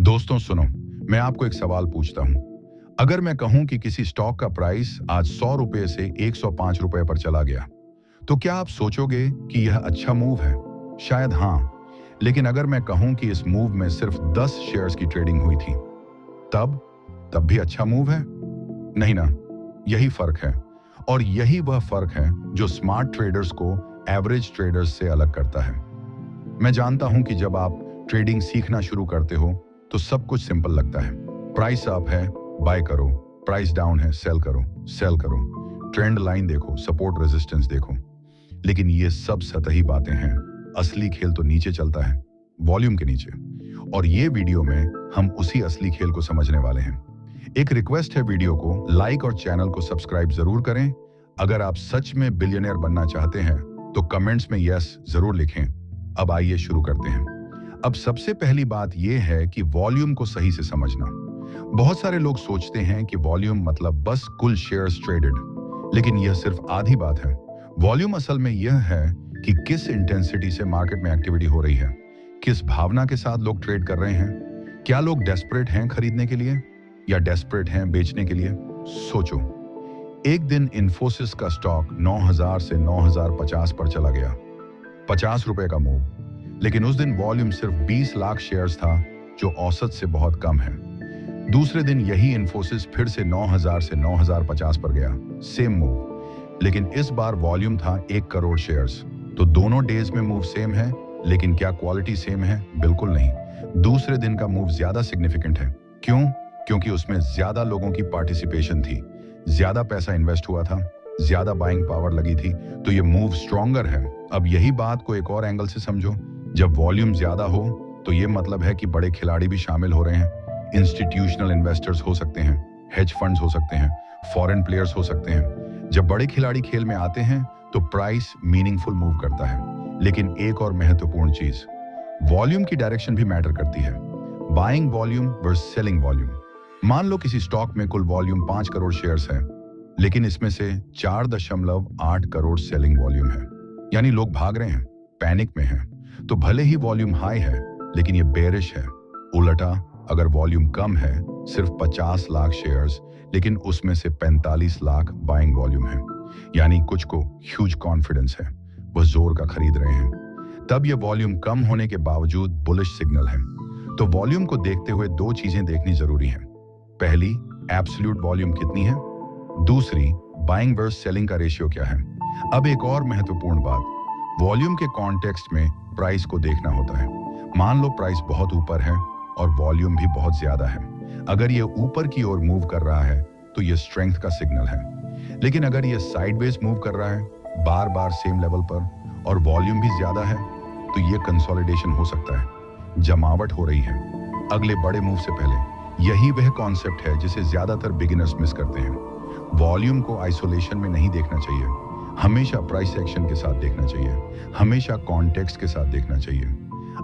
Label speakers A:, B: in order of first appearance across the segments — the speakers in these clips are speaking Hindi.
A: दोस्तों सुनो, मैं आपको एक सवाल पूछता हूं। अगर मैं कहूं कि किसी स्टॉक का प्राइस आज 100 रुपए से 105 रुपए पर चला गया, तो क्या आप सोचोगे कि यह अच्छा मूव है? शायद हाँ। लेकिन अगर मैं कहूं कि इस मूव में सिर्फ 10 शेयर्स की ट्रेडिंग हुई थी, तब तब भी अच्छा मूव है? नहीं ना। यही फर्क है। और यही वह फर्क है जो स्मार्ट ट्रेडर्स को एवरेज ट्रेडर्स से अलग करता है। मैं जानता हूं कि जब आप ट्रेडिंग सीखना शुरू करते हो तो सब कुछ सिंपल लगता है। प्राइस अप है, बाय करो। प्राइस डाउन है, सेल करो। सेल करो। ट्रेंड लाइन देखो, सपोर्ट रेजिस्टेंस देखो। लेकिन ये सब सतही बातें हैं। असली खेल तो नीचे चलता है, वॉल्यूम के नीचे। और ये वीडियो में हम उसी असली खेल को समझने वाले हैं। एक रिक्वेस्ट है, वीडियो को लाइक और चैनल को सब्सक्राइब जरूर करें। अगर आप सच में बिलियनियर बनना चाहते हैं तो कमेंट्स में यस जरूर लिखें। अब आइए शुरू करते हैं। अब सबसे पहली बात यह है कि वॉल्यूम को सही से समझना। बहुत सारे लोग सोचते हैं कि वॉल्यूम मतलब बस कुल शेयर्स ट्रेडेड, लेकिन यह सिर्फ आधी बात है। वॉल्यूम असल में यह है कि किस इंटेंसिटी से मार्केट में एक्टिविटी हो रही है, किस भावना के साथ लोग ट्रेड कर रहे हैं। क्या लोग डेस्परेट हैं खरीदने के लिए या डेस्परेट हैं बेचने के लिए? सोचो, एक दिन इन्फोसिस का स्टॉक 9000 से 9050 पर चला गया, 50 रुपए का मूव। लेकिन उस दिन वॉल्यूम सिर्फ 20 लाख शेयर्स था, जो औसत से बहुत कम है। दूसरे दिन यही इन्फोसिस फिर से 9000 से 9050 पर गया, सेम मूव। लेकिन इस बार वॉल्यूम था 1 करोड़ शेयर्स। तो दोनों डेज में मूव सेम है, लेकिन क्या क्वालिटी सेम है? बिल्कुल नहीं। दूसरे दिन का मूव ज्यादा सिग्निफिकेंट है। क्यों? क्योंकि उसमें ज्यादा लोगों की पार्टिसिपेशन थी, ज्यादा पैसा इन्वेस्ट हुआ था, ज्यादा बाइंग पावर लगी थी, तो ये मूव स्ट्रॉन्गर है। अब यही बात को एक और एंगल से समझो। जब वॉल्यूम ज्यादा हो तो ये मतलब है कि बड़े खिलाड़ी भी शामिल हो रहे हैं। इंस्टीट्यूशनल इन्वेस्टर्स हो सकते हैं, हेज फंड्स हो सकते हैं, फॉरेन प्लेयर्स हो सकते हैं। जब बड़े खिलाड़ी खेल में आते हैं तो प्राइस मीनिंगफुल मूव करता है। लेकिन एक और महत्वपूर्ण चीज, वॉल्यूम की डायरेक्शन भी मैटर करती है। Buying volume versus selling volume. मान लो किसी स्टॉक में कुल वॉल्यूम 5 करोड़ शेयर्स है, लेकिन इसमें से 4.8 करोड़ सेलिंग वॉल्यूम है। यानी लोग भाग रहे हैं, पैनिक में हैं। तो भले ही वॉल्यूम हाई है, लेकिन ये बेरिश है। उल्टा, अगर वॉल्यूम कम है, सिर्फ 50 लाख शेयर्स, लेकिन उसमें से 45 लाख बाइंग वॉल्यूम है, यानी कुछ को ह्यूज कॉन्फिडेंस है, वह जोर का खरीद रहे हैं, तब यह वॉल्यूम कम होने के बावजूद बुलिश सिग्नल है। तो वॉल्यूम को देखते हुए दो चीजें देखनी जरूरी है। पहली, एब्सोल्यूट वॉल्यूम कितनी है। दूसरी, बाइंग वर्सेस सेलिंग का रेशियो क्या है। अब एक और महत्वपूर्ण बात, वॉल्यूम के कॉन्टेक्स्ट में प्राइस को देखना होता है। मान लो प्राइस बहुत ऊपर है और वॉल्यूम भी बहुत ज्यादा है। अगर ये ऊपर की ओर मूव कर रहा है तो ये स्ट्रेंथ का सिग्नल है। लेकिन अगर ये साइडवेज मूव कर रहा है, बार बार सेम लेवल पर, और वॉल्यूम भी ज्यादा है, तो ये कंसोलिडेशन हो सकता है, जमावट हो रही है अगले बड़े मूव से पहले। यही वह कॉन्सेप्ट है जिसे ज्यादातर बिगिनर्स मिस करते हैं। वॉल्यूम को आइसोलेशन में नहीं देखना चाहिए, हमेशा प्राइस एक्शन के साथ देखना चाहिए, हमेशा कॉन्टेक्स्ट के साथ देखना चाहिए।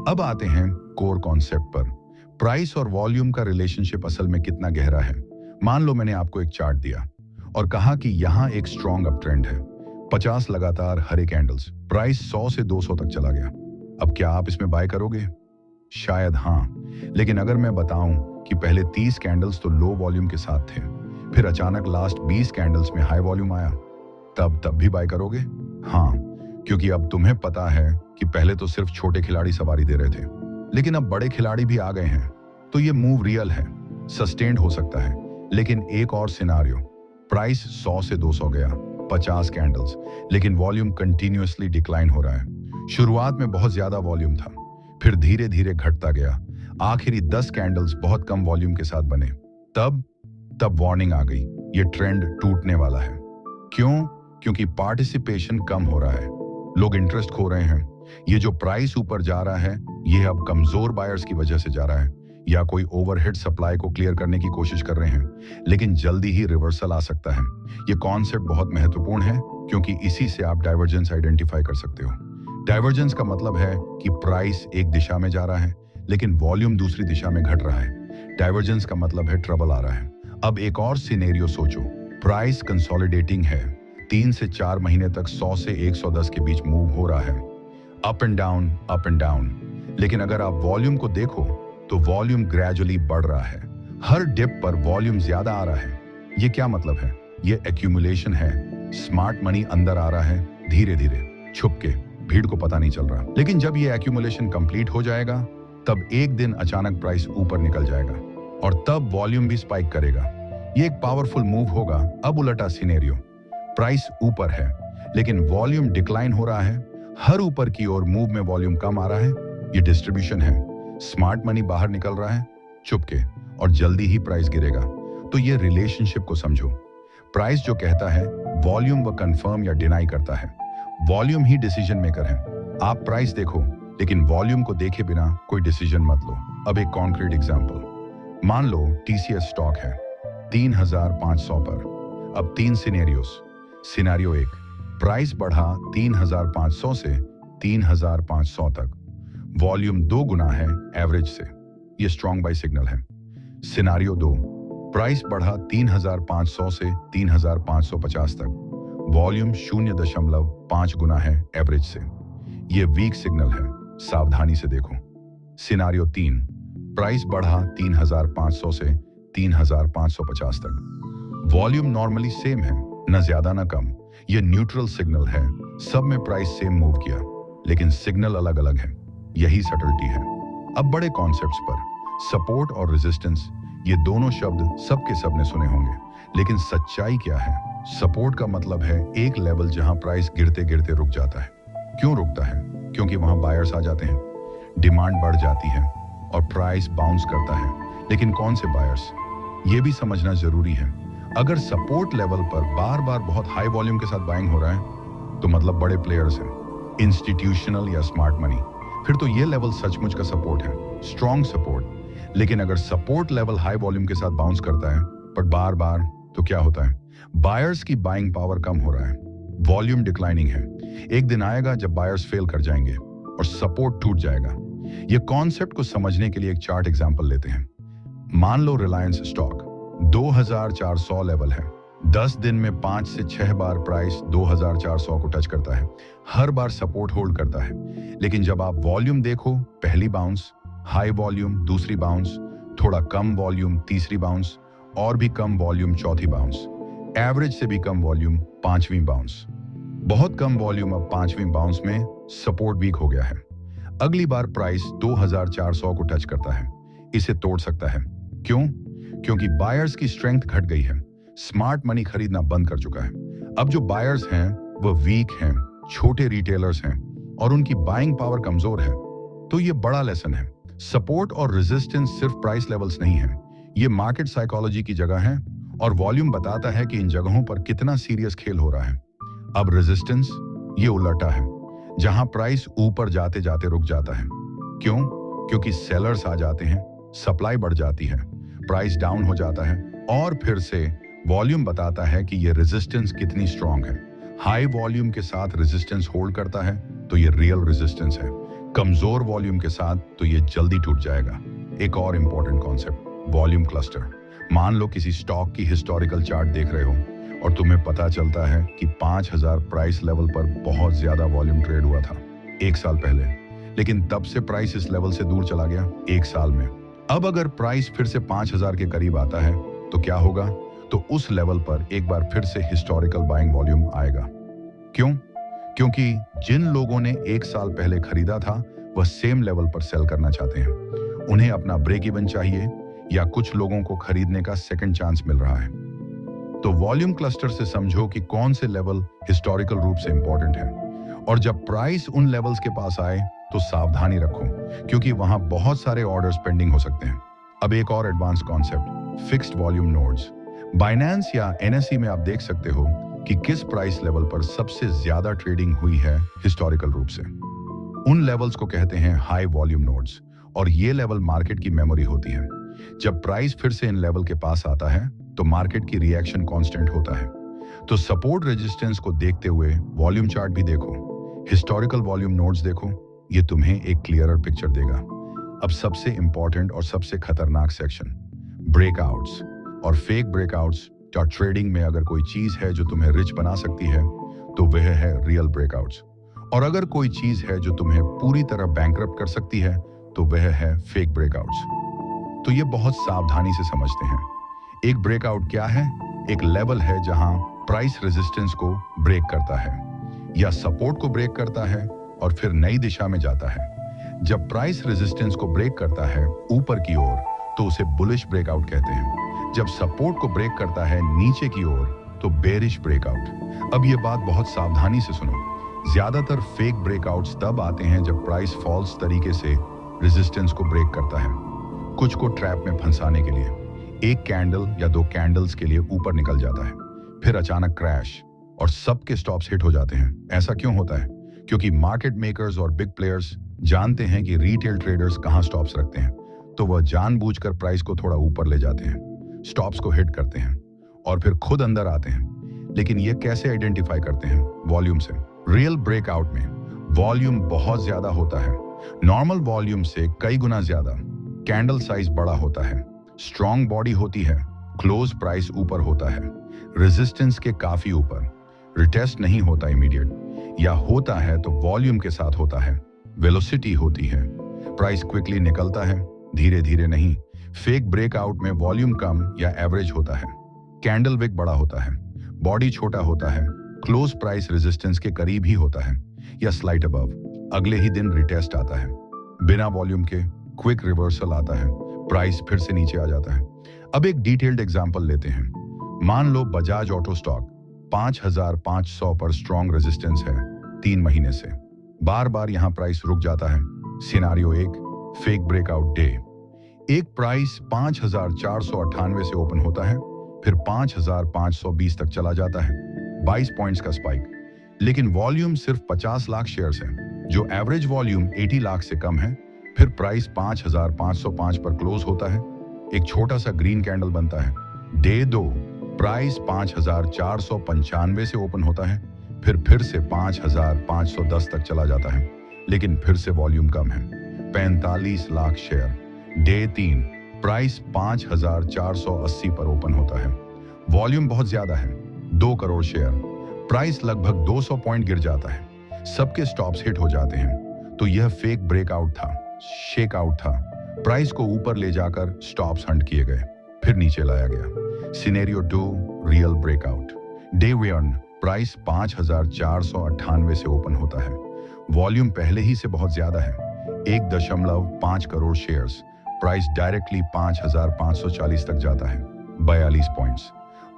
A: अब आते हैं कोर कॉन्सेप्ट पर। प्राइस और वॉल्यूम का रिलेशनशिप असल में कितना गहरा है। मान लो मैंने आपको एक चार्ट दिया और कहा कि यहां एक स्ट्रॉन्ग अप ट्रेंड है, 50 लगातार हरे कैंडल्स, प्राइस 100 से 200 तक चला गया। अब क्या आप इसमें बाय करोगे? शायद हाँ। लेकिन अगर मैं बताऊं कि पहले 30 कैंडल्स तो लो वॉल्यूम के साथ थे, फिर अचानक लास्ट 20 कैंडल्स में हाई वॉल्यूम आया, तब भी बाय करोगे? हाँ, क्योंकि अब तुम्हें पता है कि पहले तो सिर्फ छोटे खिलाड़ी सवारी दे रहे थे, लेकिन अब बड़े खिलाड़ी भी आ गए हैं। तो ये मूव रियल है, सस्टेन्ड हो सकता है। लेकिन एक और सिनारियो, प्राइस 100 से 200 गया, 50 कैंडल्स, लेकिन वॉल्यूम कंटिन्यूअसली डिक्लाइन हो रहा है। शुरुआत में बहुत ज्यादा वॉल्यूम था, फिर धीरे धीरे घटता गया, आखिरी 10 कैंडल्स बहुत कम वॉल्यूम के साथ बने। तब वार्निंग आ गई, ये ट्रेंड टूटने वाला है। क्यों? क्योंकि पार्टिसिपेशन कम हो रहा है, लोग इंटरेस्ट खो रहे हैं। ये जो प्राइस ऊपर जा रहा है, ये अब कमजोर बायर्स की वजह से जा रहा है, या कोई ओवरहेड सप्लाई को क्लियर करने की कोशिश कर रहे हैं। लेकिन जल्दी ही रिवर्सल आ सकता है। ये कॉन्सेप्ट बहुत महत्वपूर्ण है, क्योंकि इसी से आप डाइवर्जेंस आइडेंटिफाई कर सकते हो। डाइवर्जेंस का मतलब है कि प्राइस एक दिशा में जा रहा है, लेकिन वॉल्यूम दूसरी दिशा में घट रहा है। डाइवर्जेंस का मतलब है ट्रबल आ रहा है। अब एक और सिनेरियो सोचो, प्राइस कंसोलिडेटिंग है, 3 से 4 महीने तक 100 से 110 के बीच मूव हो रहा है, up and down, up and down. लेकिन अगर आप वॉल्यूम को देखो तो वॉल्यूम ग्रेजुअली बढ़ रहा है। हर डिप पर वॉल्यूम ज्यादा आ रहा है। ये क्या मतलब है? ये एक्यूमुलेशन है। स्मार्ट मनी अंदर आ रहा है धीरे धीरे, छुप के, भीड़ को पता नहीं चल रहा। लेकिन जब ये एक्यूमुलेशन कंप्लीट हो जाएगा, तब एक दिन अचानक प्राइस ऊपर निकल जाएगा और तब वॉल्यूम भी स्पाइक करेगा। ये एक पावरफुल मूव होगा। अब उलटा सिनेरियो, प्राइस ऊपर है लेकिन वॉल्यूम डिक्लाइन हो रहा है। हर ऊपर की ओर मूव में वॉल्यूम कम आ रहा है। ये डिस्ट्रीब्यूशन है। स्मार्ट मनी बाहर निकल रहा है चुपके और जल्दी ही प्राइस गिरेगा। तो ये रिलेशनशिप को समझो। प्राइस जो कहता है, वॉल्यूम व कंफर्म या डिनाई करता है। वॉल्यूम ही डिसीजन मेकर है। आप प्राइस देखो लेकिन वॉल्यूम को देखे बिना कोई डिसीजन मत लो। अब एक कॉन्क्रीट एग्जांपल, मान लो टीसीएस स्टॉक है 3,500 पर। अब 3 सिनेरियोस। सिनेरियो 1, प्राइस बढ़ा 3,500 से 3,500 तक, वॉल्यूम 2 गुना है एवरेज से। ये स्ट्रॉन्ग बाय सिग्नल है। सिनेरियो 2, प्राइस बढ़ा 3,500 से 3,550 तक, वॉल्यूम 0.5 गुना है एवरेज से। ये वीक सिग्नल है, सावधानी से देखो। सिनेरियो 3, प्राइस बढ़ा 3,500 से 3,550 तक, वॉल्यूम नॉर्मली सेम है, न ज्यादा न कम। ये न्यूट्रल सिग्नल है। सब में प्राइस सेम मूव किया लेकिन सिग्नल अलग अलग है। यही सटलिटी है। अब बड़े कॉन्सेप्ट्स पर, सपोर्ट और रेजिस्टेंस, ये दोनों शब्द सबके सबने सुने होंगे, लेकिन सच्चाई क्या है? सपोर्ट का मतलब है एक लेवल जहां प्राइस गिरते गिरते रुक जाता है। क्यों रुकता है? क्योंकि वहां बायर्स आ जाते हैं, डिमांड बढ़ जाती है और प्राइस बाउंस करता है। लेकिन कौन से बायर्स, ये भी समझना जरूरी है। अगर सपोर्ट लेवल पर बार बार बहुत हाई वॉल्यूम के साथ बाइंग हो रहा है तो मतलब बड़े प्लेयर्स हैं, इंस्टीट्यूशनल या स्मार्ट मनी, फिर तो ये लेवल सचमुच का सपोर्ट है, स्ट्रॉन्ग सपोर्ट। लेकिन अगर सपोर्ट लेवल हाई वॉल्यूम के साथ बाउंस करता है पर बार बार, तो क्या होता है? बायर्स की बाइंग पावर कम हो रहा है, वॉल्यूम डिक्लाइनिंग है। एक दिन आएगा जब बायर्स फेल कर जाएंगे और सपोर्ट टूट जाएगा। ये कॉन्सेप्ट को समझने के लिए एक चार्ट एग्जांपल लेते हैं। मान लो रिलायंस स्टॉक 2,400 लेवल है। 10 दिन में 5 से 6 बार प्राइस 2,400 को टच करता है। हर बार सपोर्ट होल्ड करता है। लेकिन जब आप वॉल्यूम देखो, पहली बाउंस, हाई वॉल्यूम दूसरी बाउंस, थोड़ा कम वॉल्यूम तीसरी बाउंस, और भी कम वॉल्यूम चौथी बाउंस, एवरेज से भी कम वॉल्यूम पांचवीं बाउंस, बहुत कम वॉल्यूम अब पांचवीं बाउंस में सपोर्ट वीक हो गया है। अगली बार प्राइस 2,400 को टच करता है। इसे तोड़ सकता है। क्यों? क्योंकि बायर्स की स्ट्रेंथ घट गई है। स्मार्ट मनी खरीदना बंद कर चुका है। अब जो बायर्स हैं वो वीक हैं, छोटे रिटेलर्स हैं और उनकी बाइंग पावर कमजोर है। तो ये बड़ा लेसन है। सपोर्ट और रेजिस्टेंस सिर्फ प्राइस लेवल्स नहीं है, ये मार्केट साइकोलॉजी की जगह है और वॉल्यूम बताता है कि इन जगहों पर कितना सीरियस खेल हो रहा है। अब रेजिस्टेंस, ये उलटा है, जहां प्राइस ऊपर जाते जाते रुक जाता है। क्यों? क्योंकि सेलर्स आ जाते हैं, सप्लाई बढ़ जाती है, प्राइस डाउन हो जाता है और फिर से वॉल्यूम बताता है कि ये रेजिस्टेंस कितनी स्ट्रांग है। हाई वॉल्यूम के साथ रेजिस्टेंस होल्ड करता है तो ये रियल रेजिस्टेंस है। कमजोर वॉल्यूम के साथ तो ये जल्दी टूट जाएगा। एक और इंपॉर्टेंट कॉन्सेप्ट, वॉल्यूम क्लस्टर। मान लो किसी स्टॉक की हिस्टोरिकल चार्ट देख रहे हो और तुम्हें पता चलता है कि 5,000 प्राइस लेवल पर बहुत ज्यादा वॉल्यूम ट्रेड हुआ था 1 साल पहले, लेकिन तब से प्राइस इस लेवल से दूर चला गया 1 साल में। अब अगर प्राइस फिर से 5,000 के करीब आता है तो क्या होगा? तो उस लेवल पर एक बार फिर से हिस्टोरिकल बाइंग वॉल्यूम आएगा। क्यों? क्योंकि जिन लोगों ने 1 साल पहले खरीदा था वह सेम लेवल पर सेल करना चाहते हैं। उन्हें अपना ब्रेक इवन चाहिए या कुछ लोगों को खरीदने का सेकंड चांस मिल रहा है। तो वॉल्यूम क्लस्टर से समझो कि कौन से लेवल हिस्टोरिकल रूप से इंपॉर्टेंट है और जब प्राइस उन लेवल्स के पास आए तो सावधानी रखो, क्योंकि वहां बहुत सारे ऑर्डर्स पेंडिंग हो सकते हैं। अब एक और advance concept, fixed volume nodes. Binance या एनएसई में आप देख सकते हो कि किस प्राइस लेवल पर सबसे ज्यादा ट्रेडिंग हुई है हिस्टोरिकल रूप से। उन लेवल्स को कहते हैं हाई वॉल्यूम नोड्स और ये लेवल मार्केट की मेमोरी होती है। जब प्राइस फिर से इन लेवल के पास आता है तो मार्केट की रिएक्शन कांस्टेंट होता है। तो सपोर्ट रेजिस्टेंस को देखते हुए वॉल्यूम चार्ट भी देखो, हिस्टोरिकल वॉल्यूम नोड्स देखो, ये तुम्हें एक क्लियरर पिक्चर देगा। अब सबसे इंपॉर्टेंट और सबसे खतरनाक सेक्शन, ब्रेकआउट्स और फेक ब्रेकआउट्स। और ट्रेडिंग में अगर कोई चीज है जो तुम्हें रिच बना सकती है तो वह है रियल ब्रेकआउट्स, और अगर कोई चीज है जो तुम्हें पूरी तरह बैंकरप्ट कर सकती है तो वह है फेक ब्रेकआउट्स। तो ये बहुत सावधानी से समझते हैं। एक ब्रेकआउट क्या है? एक लेवल है जहां प्राइस रेजिस्टेंस को ब्रेक करता है या सपोर्ट को ब्रेक करता है और फिर नई दिशा में जाता है। जब प्राइस रेजिस्टेंस को ब्रेक करता है ऊपर की ओर तो उसे बुलिश ब्रेकआउट कहते हैं। जब सपोर्ट को ब्रेक करता है नीचे की ओर तो बेरिश ब्रेकआउट। अब ये बात बहुत सावधानी से सुनो। ज्यादातर फेक ब्रेकआउट्स तब आते हैं जब प्राइस फॉल्स तरीके से रेजिस्टेंस को ब्रेक करता है, कुछ को ट्रैप में फंसाने के लिए। एक कैंडल या दो कैंडल्स के लिए ऊपर निकल जाता है, फिर अचानक क्रैश और सबके स्टॉप्स हिट हो जाते हैं। ऐसा क्यों होता है? क्योंकि मार्केट मेकर्स और बिग प्लेयर्स जानते हैं कि रिटेल ट्रेडर्स कहां स्टॉप्स रखते हैं, तो वह जानबूझकर प्राइस को थोड़ा ऊपर ले जाते हैं, स्टॉप्स को हिट करते हैं और फिर खुद अंदर आते हैं। लेकिन ये कैसे आइडेंटिफाई करते हैं? वॉल्यूम से। रियल ब्रेकआउट में वॉल्यूम बहुत ज्यादा होता है, नॉर्मल वॉल्यूम से कई गुना ज्यादा। कैंडल साइज बड़ा होता है, स्ट्रॉन्ग बॉडी होती है, क्लोज प्राइस ऊपर होता है, रेजिस्टेंस के काफी ऊपर, रिटेस्ट नहीं होता इमीडिएट, या होता है तो वॉल्यूम के साथ होता है, वेलोसिटी होती है, प्राइस क्विकली निकलता है, धीरे धीरे नहीं। फेक ब्रेकआउट में वॉल्यूम कम या एवरेज होता है, कैंडल विक बड़ा होता है, बॉडी छोटा होता है, क्लोज प्राइस रेजिस्टेंस के करीब ही होता है या स्लाइट अबव, अगले ही दिन रिटेस्ट आता है, बिना वॉल्यूम के क्विक रिवर्सल आता है, प्राइस फिर से नीचे आ जाता है। अब एक डिटेल्ड एग्जांपल लेते हैं। मान लो बजाज ऑटो स्टॉक 5500 पर स्ट्रॉन्ग रेजिस्टेंस है 3 महीने से, बार बार यहां प्राइस रुक जाता है। Scenario 1, fake breakout day. एक प्राइस 5498 से ओपन होता है, फिर 5520 तक चला जाता है, 22 पॉइंट्स का स्पाइक। लेकिन वॉल्यूम सिर्फ 50 लाख शेयर्स है, जो एवरेज वॉल्यूम 80 लाख से कम है। फिर प्राइस 5505 पर क्लोज होता है, एक छोटा सा ग्रीन कैंडल बनता है। डे 2, प्राइस 5495 से ओपन होता है, फिर से 5510 तक चला जाता है, लेकिन फिर से वॉल्यूम कम है, 45 लाख शेयर। डे 3, प्राइस 5480 पर ओपन होता है, वॉल्यूम बहुत ज्यादा है, 2 करोड़ शेयर, प्राइस लगभग 200 पॉइंट गिर जाता है, सबके स्टॉप्स हिट हो जाते हैं। तो यह फेक ब्रेकआउट था, शेकआउट था। प्राइस को ऊपर ले जाकर स्टॉप्स हंट किए गए, फिर नीचे लाया गया। Scenario 2, real breakout. Day 1, price 5498 से ओपन होता है, वॉल्यूम पहले ही से बहुत ज्यादा है, 1.5 करोड़ शेयर्स, प्राइस डायरेक्टली 5540 तक जाता है, 42 पॉइंट्स।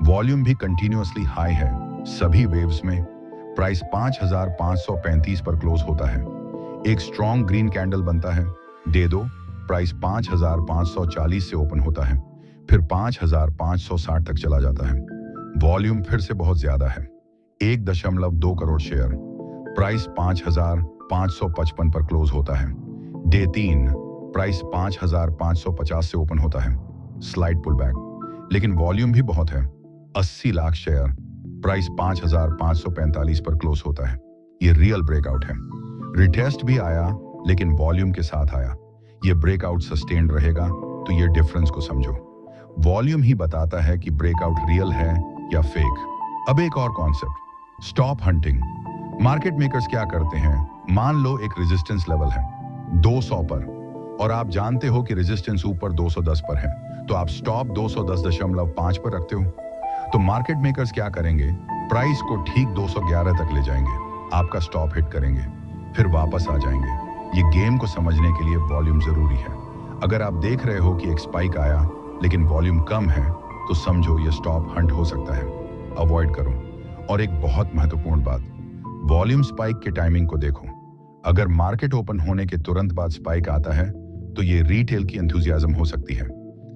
A: वॉल्यूम भी कंटिन्यूअसली हाई है, सभी वेव्स में। प्राइस 5535 पर क्लोज होता है, एक स्ट्रॉन्ग ग्रीन कैंडल बनता है। डे 2, प्राइस 5540 से ओपन होता है, फिर 5560 तक चला जाता है, वॉल्यूम फिर से बहुत ज्यादा है, 1.2 करोड़ शेयर, प्राइस 5555 पर क्लोज होता है। डे 3, प्राइस 5550 से ओपन होता है, स्लाइड पुल बैक, लेकिन वॉल्यूम भी बहुत है, 80 लाख शेयर, प्राइस 5545 पर क्लोज होता है। ये रियल ब्रेकआउट है। रिटेस्ट भी आया लेकिन वॉल्यूम के साथ आया। ये ब्रेकआउट सस्टेन्ड रहेगा, तो ये डिफरेंस को समझो। वॉल्यूम ही बताता है कि ब्रेकआउट रियल है या फेक। अब एक और concept, stop hunting. Market makers क्या करते हैं? मान लो एक रेजिस्टेंस लेवल है 200 पर और आप जानते हो कि रेजिस्टेंस ऊपर 210 पर है, तो आप स्टॉप 210.5 पर रखते हो। तो मार्केट मेकर्स क्या करेंगे? प्राइस को ठीक 211 तक ले जाएंगे, आपका स्टॉप हिट करेंगे, फिर वापस आ जाएंगे। ये गेम को समझने के लिए वॉल्यूम जरूरी है। अगर आप देख रहे हो कि एक स्पाइक आया लेकिन वॉल्यूम कम है, तो समझो ये स्टॉप हंट हो सकता है, अवॉइड करो। और एक बहुत महत्वपूर्ण बात, वॉल्यूम स्पाइक के टाइमिंग को देखो। अगर मार्केट ओपन होने के तुरंत बाद स्पाइक आता है तो ये रिटेल की एंथुजियाज्म हो सकती है,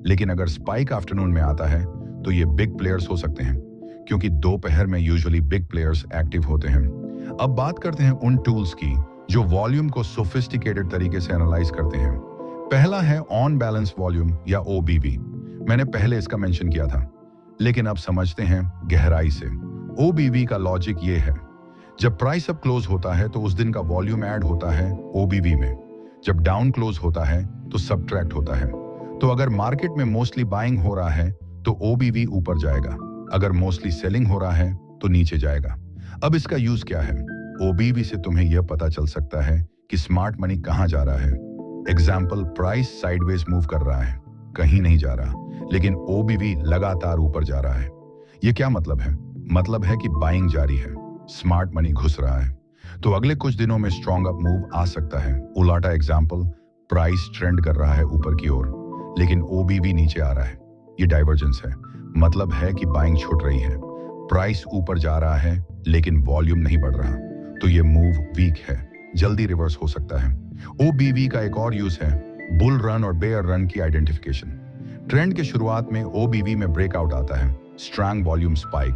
A: लेकिन अगर स्पाइक आफ्टरनून में आता है तो ये बिग प्लेयर्स हो सकते हैं, क्योंकि दोपहर में यूजुअली बिग प्लेयर्स एक्टिव होते हैं। अब बात करते हैं उन टूल्स की जो वॉल्यूम को सोफिस्टिकेटेड तरीके से एनालाइज करते हैं। पहला है ऑन बैलेंस वॉल्यूम या OBV। मैंने पहले इसका मेंशन किया था, लेकिन अब समझते हैं गहराई से। OBV का लॉजिक ये है, जब प्राइस अप क्लोज होता है तो उस दिन का वॉल्यूम ऐड होता है OBV में, जब डाउन क्लोज होता है तो सबट्रैक्ट होता है। तो अगर मार्केट में मोस्टली बाइंग हो रहा है तो OBV ऊपर जाएगा, अगर मोस्टली सेलिंग हो रहा है तो नीचे जाएगा। अब इसका यूज क्या है? OBV से तुम्हें यह पता चल सकता है कि स्मार्ट मनी कहां जा रहा है। एग्जाम्पल, प्राइस साइडवेज मूव कर रहा है, कहीं नहीं जा रहा, लेकिन ओबीवी लगातार ऊपर जा रहा है। ये क्या मतलब है? मतलब है कि बाइंग जारी है, स्मार्ट मनी घुस रहा है। तो अगले कुछ दिनों में स्ट्रॉन्ग अप मूव आ सकता है। उलाटा एग्जाम्पल, प्राइस ट्रेंड कर रहा है ऊपर की ओर, लेकिन ओबीवी नीचे आ रहा है। ये डाइवर्जेंस है, मतलब है कि बाइंग छूट रही है। प्राइस ऊपर जा रहा है लेकिन वॉल्यूम नहीं बढ़ रहा, तो ये मूव वीक है, जल्दी रिवर्स हो सकता है। ओबीवी का एक और यूज है बुल रन और बेयर रन की आइडेंटिफिकेशन। ट्रेंड के शुरुआत में ओबीवी में ब्रेकआउट आता है, स्ट्रॉन्ग वॉल्यूम स्पाइक।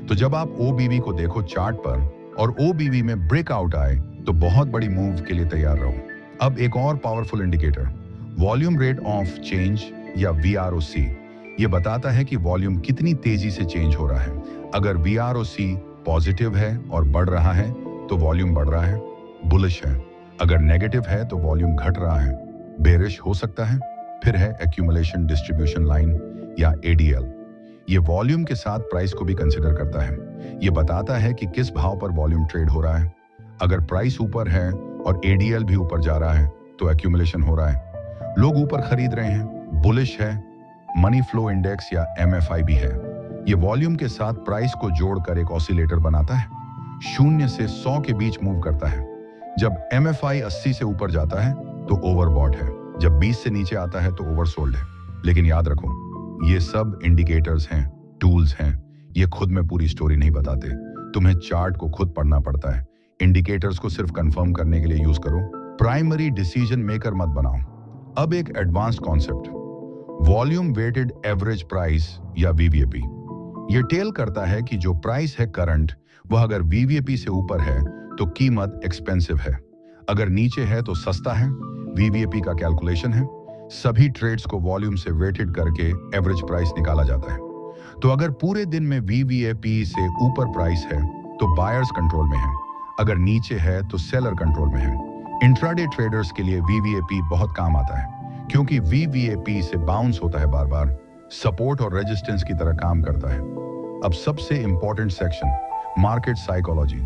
A: तो जब आप ओबीवी को देखो चार्ट पर और ओबीवी में ब्रेकआउट आए तो बहुत बड़ी मूव के लिए तैयार रहो। अब एक और powerful indicator, volume rate of change या VROC, ये बताता है कि वॉल्यूम कितनी तेजी से चेंज हो रहा है। अगर VROC पॉजिटिव है और बढ़ रहा है तो वॉल्यूम बढ़ रहा है, बुलिश है। अगर नेगेटिव है तो वॉल्यूम घट रहा है, बेरिश हो सकता है। फिर है एक्यूमुलेशन डिस्ट्रीब्यूशन लाइन या ADL। ये वॉल्यूम के साथ प्राइस को भी कंसिडर करता है। ये बताता है कि किस भाव पर वॉल्यूम ट्रेड हो रहा है। अगर प्राइस ऊपर है और ADL भी ऊपर जा रहा है तो एक्यूमुलेशन हो रहा है, लोग ऊपर खरीद रहे हैं, बुलिश है। मनी फ्लो इंडेक्स या MFI भी है। ये वॉल्यूम के साथ प्राइस को जोड़कर एक ऑसिलेटर बनाता है, 0 से 100 के बीच मूव करता है। जब MFI 80 से ऊपर जाता है तो ओवरबॉट है, जब 20 से नीचे आता है तो ओवरसोल्ड है। लेकिन याद रखो, ये सब इंडिकेटर्स हैं, टूल्स हैं, ये खुद में पूरी स्टोरी नहीं बताते। तुम्हें चार्ट को खुद पढ़ना पड़ता है। इंडिकेटर्स को सिर्फ कंफर्म करने के लिए यूज करो, प्राइमरी डिसीजन मेकर मत बनाओ। अब एक advanced concept, volume weighted average price या VWAP। ये टेल करता है कि जो प्राइस है करंट, वह अगर VWAP से ऊपर है तो कीमत एक्सपेंसिव है, अगर नीचे है तो सस्ता है। VWAP का कैलकुलेशन है, सभी ट्रेड्स को वॉल्यूम से वेटेड करके एवरेज प्राइस निकाला जाता है। तो अगर पूरे दिन में VWAP से ऊपर प्राइस है तो बायर्स कंट्रोल में है, अगर नीचे है तो सेलर कंट्रोल में है। इंट्राडे ट्रेडर्स के लिए VWAP बहुत काम आता है, क्योंकि VWAP से बाउंस होता है बार बार, सपोर्ट और रेजिस्टेंस की तरह काम करता है। अब सबसे इंपॉर्टेंट सेक्शन, मार्केट साइकोलॉजी,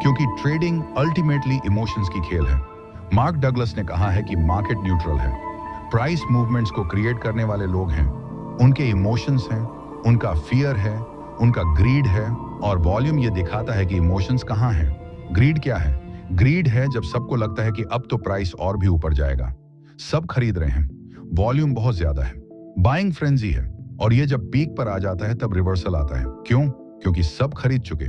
A: क्योंकि ट्रेडिंग अल्टीमेटली इमोशंस की खेल है। मार्क डगलस ने कहा है कि मार्केट न्यूट्रल है, प्राइस मूवमेंट्स को क्रिएट करने वाले लोग हैं, उनके इमोशंस हैं, उनका फियर है, उनका ग्रीड है, और वॉल्यूम ये दिखाता है कि इमोशंस कहाँ हैं। ग्रीड क्या है? ग्रीड है जब सबको लगता है कि अब तो प्राइस और भी ऊपर जाएगा, सब खरीद रहे हैं, वॉल्यूम बहुत ज्यादा है, बाइंग फ्रेंजी है, और ये जब पीक पर आ जाता है तब रिवर्सल आता है। क्यों? क्योंकि सब खरीद चुके,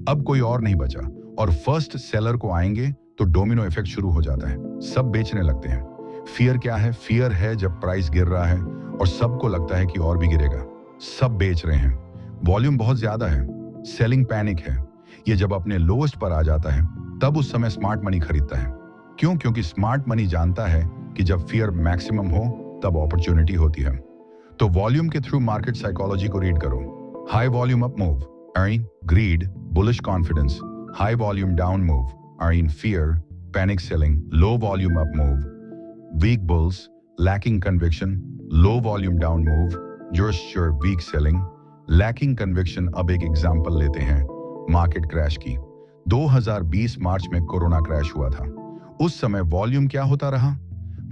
A: अब कोई और नहीं बचा, और फर्स्ट सेलर को आएंगे तो डोमिनो इफेक्ट शुरू हो जाता है, सब बेचने लगते हैं। फियर क्या है? फियर है जब प्राइस गिर रहा है और सबको लगता है कि और भी गिरेगा, सब बेच रहे हैं, वॉल्यूम बहुत ज्यादा है, सेलिंग पैनिक है। ये जब अपने लोएस्ट पर आ जाता है तब उस समय स्मार्ट मनी खरीदता है। क्यों? क्योंकि स्मार्ट मनी जानता है कि जब फियर मैक्सिमम हो तब अपॉर्चुनिटी होती है। तो वॉल्यूम के थ्रू मार्केट साइकोलॉजी को रीड करो। High volume up move, earning greed, bullish confidence. High volume down move, earning fear, panic selling. Low volume up move, weak bulls, lacking conviction. Low volume down move, जोर वीक सेलिंग, लैकिंग कन्विक्शन। अब एक एग्जांपल लेते हैं मार्केट क्रैश की। 2020 मार्च में कोरोना क्रैश हुआ था। उस समय वॉल्यूम क्या होता रहा?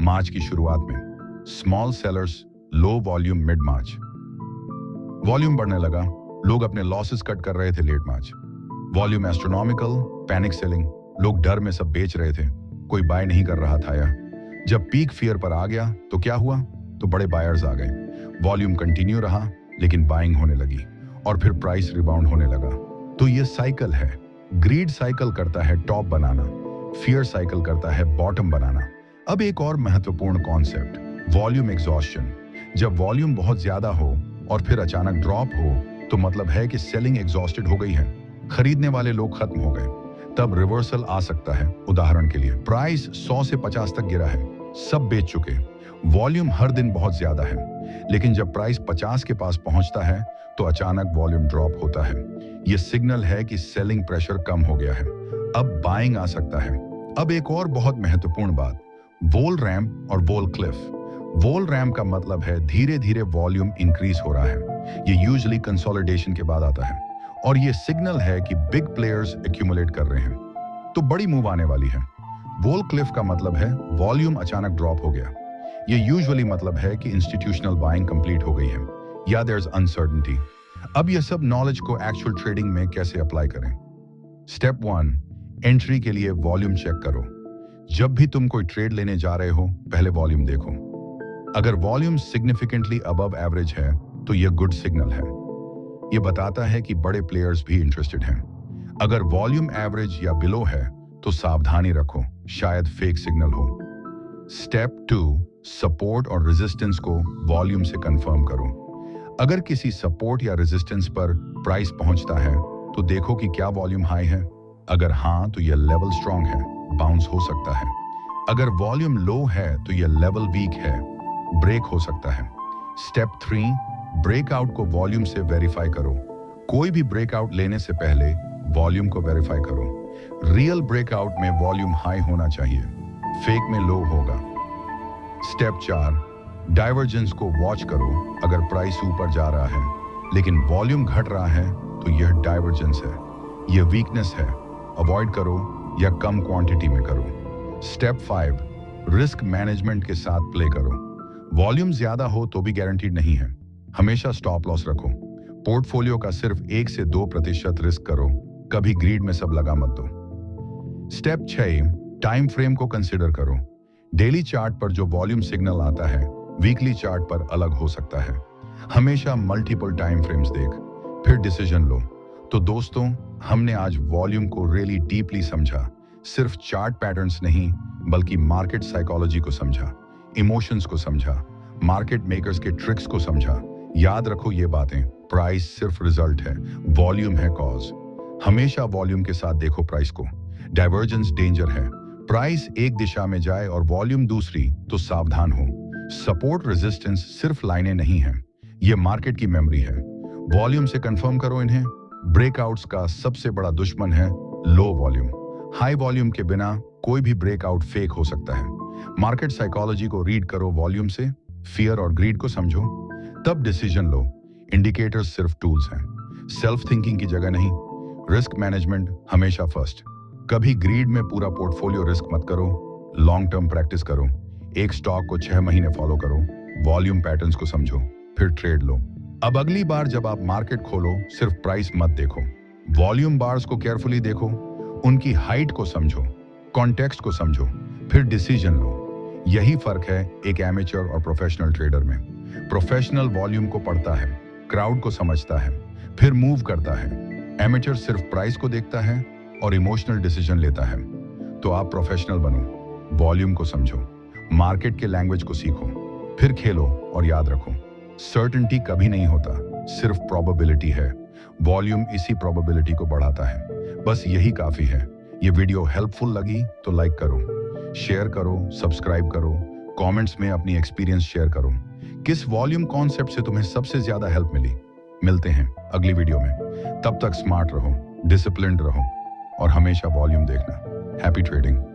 A: मार्च की शुरुआत में small sellers, low volume mid March, volume बढ़ने लगा, लोग अपने लॉसेस कट कर रहे थे late March, volume astronomical, panic selling, लोग डर में सब बेच रहे थे, कोई बाय नहीं कर रहा था। या जब पीक फियर पर आ गया तो क्या हुआ? तो बड़े बायर्स आ गए, वॉल्यूम कंटिन्यू रहा लेकिन बाइंग होने लगी, और फिर प्राइस रिबाउंड होने लगा। तो ये साइकिल है। ग्रीड साइकिल करता है टॉप बनाना, फियर साइकिल करता है बॉटम बनाना। अब एक और महत्वपूर्ण कॉन्सेप्ट, वॉल्यूम एग्जॉस्शन। जब वॉल्यूम बहुत ज्यादा हो और फिर अचानक ड्रॉप हो तो मतलब है कि सेलिंग एग्जॉस्टेड हो गई है, खरीदने वाले लोग खत्म हो गए, तब रिवर्सल आ सकता है। उदाहरण के लिए प्राइस 100 से 50 तक गिरा है, सब बेच चुके, वॉल्यूम हर दिन बहुत ज्यादा है, लेकिन जब प्राइस 50 के पास पहुंचता है तो अचानक वॉल्यूम ड्रॉप होता है। यह सिग्नल है कि सेलिंग प्रेशर कम हो गया है, अब बाइंग आ सकता है। अब एक और बहुत महत्वपूर्ण बात, वॉल रैंप और वॉल क्लिफ। वॉल रैंप का मतलब है धीरे धीरे वॉल्यूम इंक्रीज हो रहा है, ये यूजुअली कंसोलिडेशन के बाद आता है, और ये सिग्नल है कि बिग प्लेयर्स एक्यूमुलेट कर रहे हैं, तो बड़ी मूव आने वाली है। वॉल क्लिफ का मतलब है वॉल्यूम अचानक ड्रॉप हो गया, ये यूजुअली मतलब है कि इंस्टीट्यूशनल बाइंग कंप्लीट हो गई है या देयर इज अनसर्टेनिटी। अब ये सब नॉलेज को एक्चुअल ट्रेडिंग में कैसे अप्लाई करें? स्टेप 1, एंट्री के लिए वॉल्यूम चेक करो। जब भी तुम कोई ट्रेड लेने जा रहे हो, पहले वॉल्यूम देखो। अगर वॉल्यूम सिग्निफिकेंटली अबव एवरेज है तो यह गुड सिग्नल है। यह बताता है कि बड़े प्लेयर्स भी इंटरेस्टेड हैं। अगर वॉल्यूम एवरेज या बिलो है तो सावधानी रखो, शायद फेक सिग्नल हो। स्टेप 2, सपोर्ट और रेजिस्टेंस को वॉल्यूम से कंफर्म करो। अगर किसी सपोर्ट या रेजिस्टेंस पर प्राइस पहुंचता है तो देखो कि क्या वॉल्यूम हाई है। अगर हाँ तो यह लेवल स्ट्रांग है, बाउंस हो सकता है। अगर वॉल्यूम लो है तो यह लेवल वीक है, ब्रेक हो सकता है। स्टेप 3, ब्रेकआउट को वॉल्यूम से वेरीफाई करो। कोई भी ब्रेकआउट लेने से पहले वॉल्यूम को वेरीफाई करो। रियल ब्रेकआउट में वॉल्यूम हाई होना चाहिए, फेक में लो होगा। स्टेप 4, डाइवर्जेंस को वॉच करो। अगर प्राइस ऊपर जा रहा है लेकिन वॉल्यूम घट रहा है तो यह डाइवर्जेंस है, यह वीकनेस है। अवॉइड करो या कम क्वांटिटी में करो। स्टेप 5, रिस्क मैनेजमेंट के साथ प्ले करो। वॉल्यूम ज्यादा हो तो भी गारंटीड नहीं है, हमेशा स्टॉप लॉस रखो। पोर्टफोलियो का सिर्फ 1 से 2% रिस्क करो, कभी ग्रीड में सब लगा मत दो। स्टेप 6, टाइम फ्रेम को कंसिडर करो। डेली चार्ट पर जो वॉल्यूम सिग्नल आता है वीकली चार्ट पर अलग हो सकता है। हमेशा मल्टीपल टाइम फ्रेम्स देख, फिर डिसीजन लो। तो दोस्तों, हमने आज वॉल्यूम को रियली डीपली समझा। सिर्फ चार्ट पैटर्न्स नहीं बल्कि मार्केट साइकोलॉजी को समझा, इमोशंस को समझा, मार्केट मेकर्स के ट्रिक्स को समझा। याद रखो ये बातें, प्राइस सिर्फ रिजल्ट है, वॉल्यूम है कॉज। हमेशा वॉल्यूम के साथ देखो प्राइस को। डाइवर्जेंस डेंजर है, प्राइस एक दिशा में जाए और वॉल्यूम दूसरी तो सावधान हो। सपोर्ट रेजिस्टेंस सिर्फ लाइनें नहीं है, ये मार्केट की मेमोरी है। वॉल्यूम से कंफर्म करो इन्हें। ब्रेकआउट्स का सबसे बड़ा दुश्मन है लो वॉल्यूम। हाई वॉल्यूम के बिना कोई भी ब्रेकआउट फेक हो सकता है। मार्केट साइकोलॉजी को रीड करो वॉल्यूम से, फियर और ग्रीड को समझो, तब डिसीजन लो। इंडिकेटर्स सिर्फ टूल्स हैं, सेल्फ थिंकिंग की जगह नहीं। रिस्क मैनेजमेंट हमेशा फर्स्ट। कभी ग्रीड में पूरा पोर्टफोलियो रिस्क मत करो, लॉन्ग टर्म प्रैक्टिस करो। एक स्टॉक को 6 महीने फॉलो करो, वॉल्यूम पैटर्न्स को समझो, फिर ट्रेड लो। अब अगली बार जब आप मार्केट खोलो, सिर्फ प्राइस मत देखो, वॉल्यूम बार्स को केयरफुली देखो, उनकी हाइट को समझो, कॉन्टेक्स्ट को समझो, फिर डिसीजन लो। यही फर्क है एक एमेच्योर और प्रोफेशनल ट्रेडर में। प्रोफेशनल वॉल्यूम को पढ़ता है, क्राउड को समझता है, फिर मूव करता है। एमेच्योर सिर्फ प्राइस को देखता है और इमोशनल डिसीजन लेता है। तो आप प्रोफेशनल बनो, वॉल्यूम को समझो, मार्केट के लैंग्वेज को सीखो, फिर खेलो और याद रखो, सर्टेनिटी कभी नहीं होता, सिर्फ प्रोबेबिलिटी है। वॉल्यूम इसी प्रोबेबिलिटी को बढ़ाता है। बस यही काफी है। ये वीडियो हेल्पफुल लगी तो लाइक करो, शेयर करो, सब्सक्राइब करो, कमेंट्स में अपनी एक्सपीरियंस शेयर करो। किस वॉल्यूम कॉन्सेप्ट से तुम्हें सबसे ज्यादा हेल्प मिली? मिलते हैं अगली वीडियो में। तब तक स्मार्ट रहो, डिसिप्लिन्ड रहो और हमेशा वॉल्यूम देखना। Happy trading.